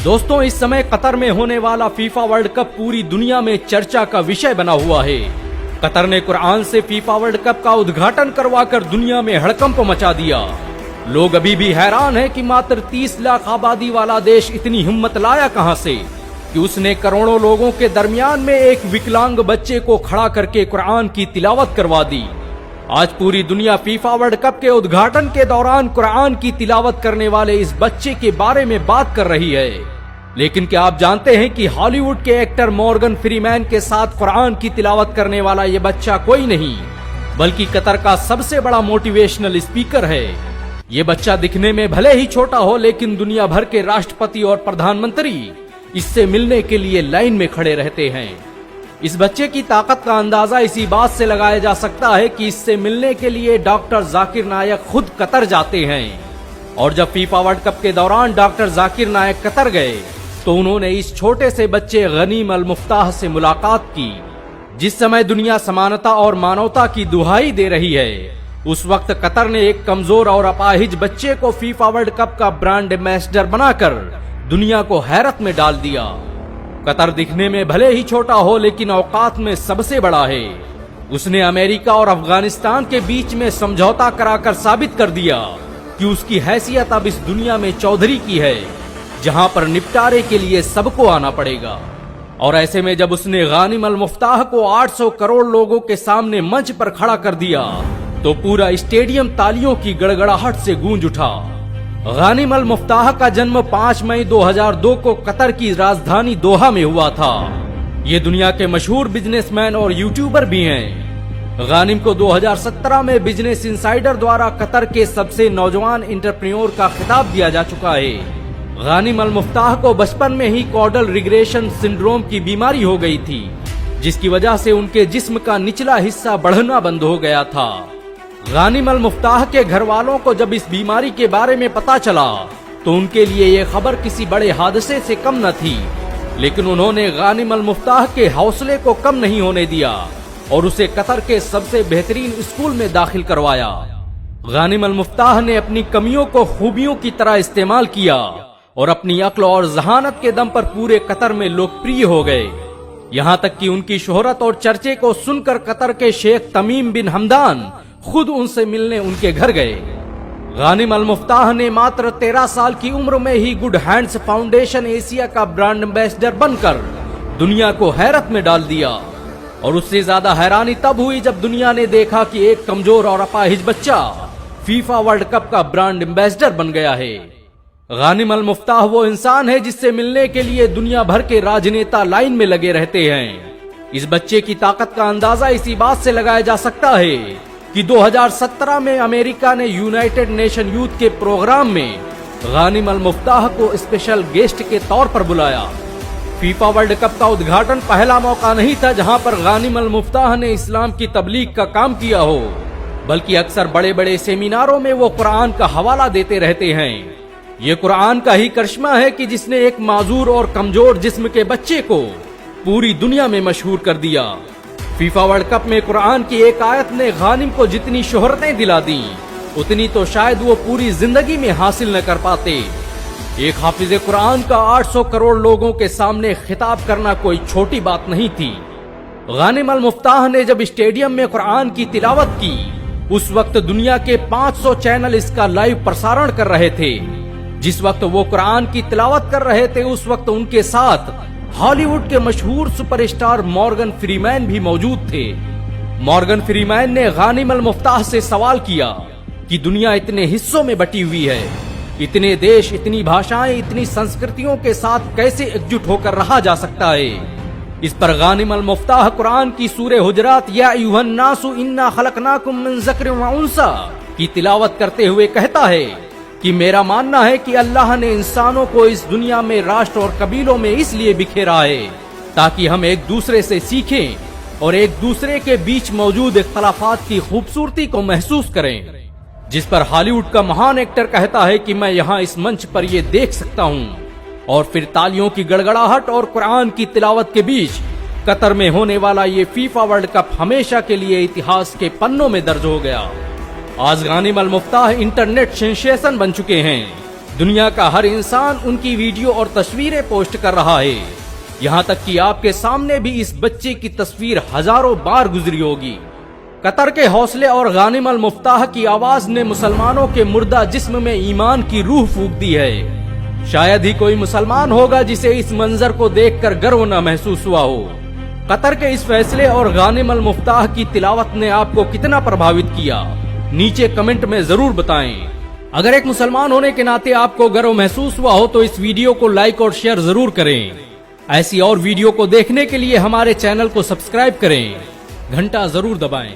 दोस्तों, इस समय कतर में होने वाला फीफा वर्ल्ड कप पूरी दुनिया में चर्चा का विषय बना हुआ है। कतर ने कुरान से फीफा वर्ल्ड कप का उद्घाटन करवाकर दुनिया में हड़कंप मचा दिया। लोग अभी भी हैरान हैं कि मात्र 30 लाख आबादी वाला देश इतनी हिम्मत लाया कहां से कि उसने करोड़ों लोगों के दरमियान में एक विकलांग बच्चे को खड़ा करके कुरान की तिलावत करवा दी। आज पूरी दुनिया फीफा वर्ल्ड कप के उद्घाटन के दौरान कुरान की तिलावत करने वाले इस बच्चे के बारे में बात कर रही है। लेकिन क्या आप जानते हैं कि हॉलीवुड के एक्टर मॉर्गन फ्रीमैन के साथ कुरान की तिलावत करने वाला ये बच्चा कोई नहीं बल्कि कतर का सबसे बड़ा मोटिवेशनल स्पीकर है। ये बच्चा दिखने में भले ही छोटा हो, लेकिन दुनिया भर के राष्ट्रपति और प्रधानमंत्री इससे मिलने के लिए लाइन में खड़े रहते हैं। इस बच्चे की ताकत का अंदाजा इसी बात से लगाया जा सकता है कि इससे मिलने के लिए डॉक्टर जाकिर नायक खुद कतर जाते हैं। और जब फीफा वर्ल्ड कप के दौरान डॉक्टर जाकिर नायक कतर गए तो उन्होंने इस छोटे से बच्चे गनीम अल मुफ्ताह से मुलाकात की। जिस समय दुनिया समानता और मानवता की दुहाई दे रही है, उस वक्त कतर ने एक कमजोर और अपाहिज बच्चे को फीफा वर्ल्ड कप का ब्रांड एम्बेसडर बनाकर दुनिया को हैरत में डाल दिया। कतर दिखने में भले ही छोटा हो, लेकिन औकात में सबसे बड़ा है। उसने अमेरिका और अफगानिस्तान के बीच में समझौता कराकर साबित कर दिया कि उसकी हैसियत अब इस दुनिया में चौधरी की है, जहां पर निपटारे के लिए सबको आना पड़ेगा। और ऐसे में जब उसने गानिम अल मुफ्ताह को 800 करोड़ लोगों के सामने मंच पर खड़ा कर दिया तो पूरा स्टेडियम तालियों की गड़गड़ाहट से गूंज उठा। गानिम अल मुफ्ताह का जन्म 5 मई 2002 को कतर की राजधानी दोहा में हुआ था। ये दुनिया के मशहूर बिजनेसमैन और यूट्यूबर भी हैं। गानिम को 2017 में बिजनेस इनसाइडर द्वारा कतर के सबसे नौजवान एंटरप्रेन्योर का खिताब दिया जा चुका है। गानिम अल मुफ्ताह को बचपन में ही कॉर्डल रिग्रेशन सिंड्रोम की बीमारी हो गई थी, जिसकी वजह से उनके जिस्म का निचला हिस्सा बढ़ना बंद हो गया था। गानिम अल मुफ्ताह के घर वालों को जब इस बीमारी के बारे में पता चला तो उनके लिए ये खबर किसी बड़े हादसे से कम न थी, लेकिन उन्होंने गानिम अल मुफ्ताह के हौसले को कम नहीं होने दिया और उसे कतर के सबसे बेहतरीन स्कूल में दाखिल करवाया। गानिम अल मुफ्ताह ने अपनी कमियों को खूबियों की तरह इस्तेमाल किया और अपनी अक्ल और जहानत के दम पर पूरे कतर में लोकप्रिय हो गए। यहाँ तक कि उनकी शोहरत और चर्चे को सुनकर कतर के शेख तमीम बिन हमदान खुद उनसे मिलने उनके घर गए। गानिम अल मुफ्ताह ने मात्र 13 साल की उम्र में ही गुड हैंड्स फाउंडेशन एशिया का ब्रांड एम्बेसडर बनकर दुनिया को हैरत में डाल दिया। और उससे ज्यादा हैरानी तब हुई जब दुनिया ने देखा कि एक कमजोर और अपाहिज बच्चा फीफा वर्ल्ड कप का ब्रांड एम्बेसडर बन गया है। गानिम अल मुफ्ताह वो इंसान है जिससे मिलने के लिए दुनिया भर के राजनेता लाइन में लगे रहते हैं। इस बच्चे की ताकत का अंदाजा इसी बात से लगाया जा सकता है कि 2017 में अमेरिका ने यूनाइटेड नेशन यूथ के प्रोग्राम में गानिम अल मुफ्ताह को स्पेशल गेस्ट के तौर पर बुलाया। फीफा वर्ल्ड कप का उद्घाटन पहला मौका नहीं था जहां पर गानिम अल मुफ्ताह ने इस्लाम की तबलीग का काम किया हो, बल्कि अक्सर बड़े बड़े सेमिनारों में वो कुरान का हवाला देते रहते हैं। ये कुरान का ही करिश्मा है कि जिसने एक माजूर और कमजोर जिस्म के बच्चे को पूरी दुनिया में मशहूर कर दिया। फीफा वर्ल्ड कप में कुरान की एक आयत ने गानिम को जितनी शोहरतें दिला दी, उतनी तो शायद वो पूरी जिंदगी में हासिल न कर पाते। एक हाफिज कुरान का 800 करोड़ लोगों के सामने खिताब करना कोई छोटी बात नहीं थी। गानिम अल मुफ्ताह ने जब स्टेडियम में कुरान की तिलावत की, उस वक्त दुनिया के 500 चैनल इसका लाइव प्रसारण कर रहे थे। जिस वक्त वो कुरान की तिलावत कर रहे थे, उस वक्त उनके साथ हॉलीवुड के मशहूर सुपरस्टार मॉर्गन फ्रीमैन भी मौजूद थे। मॉर्गन फ्रीमैन ने गानिम अल मुफ्ताह से सवाल किया कि दुनिया इतने हिस्सों में बटी हुई है, इतने देश, इतनी भाषाएं, इतनी संस्कृतियों के साथ कैसे एकजुट होकर रहा जा सकता है। इस पर गानिम अल मुफ्ताह कुरान की सूरह हुजरात या अय्युहन नासु इन्ना खलकनाकुम मिन ज़क्रिन व उन्सा की तिलावत करते हुए कहता है कि मेरा मानना है कि अल्लाह ने इंसानों को इस दुनिया में राष्ट्र और कबीलों में इसलिए बिखेरा है ताकि हम एक दूसरे से सीखें और एक दूसरे के बीच मौजूद इख्तलाफात की खूबसूरती को महसूस करें। जिस पर हॉलीवुड का महान एक्टर कहता है कि मैं यहाँ इस मंच पर ये देख सकता हूँ। और फिर तालियों की गड़गड़ाहट और कुरान की तिलावत के बीच कतर में होने वाला ये फीफा वर्ल्ड कप हमेशा के लिए इतिहास के पन्नों में दर्ज हो गया। आज गानिम अल मुफ्ताह इंटरनेट सेंसेशन बन चुके हैं। دنیا کا ہر انسان ان کی ویڈیو اور تصویریں پوسٹ کر رہا ہے، یہاں تک کہ آپ کے سامنے بھی اس بچے کی تصویر ہزاروں بار گزری ہوگی۔ قطر کے حوصلے اور غانم المفتاح کی آواز نے مسلمانوں کے مردہ جسم میں ایمان کی روح پھونک دی ہے۔ شاید ہی کوئی مسلمان ہوگا جسے اس منظر کو دیکھ کر گرو نہ محسوس ہوا ہو۔ قطر کے اس فیصلے اور غانم المفتاح کی تلاوت نے آپ کو کتنا پربھاوت کیا، نیچے کمنٹ میں ضرور بتائیں۔ اگر ایک مسلمان ہونے کے ناطے آپ کو گرو محسوس ہوا ہو تو اس ویڈیو کو لائک اور شیئر ضرور کریں۔ ایسی اور ویڈیو کو دیکھنے کے لیے ہمارے چینل کو سبسکرائب کریں، گھنٹا ضرور دبائیں۔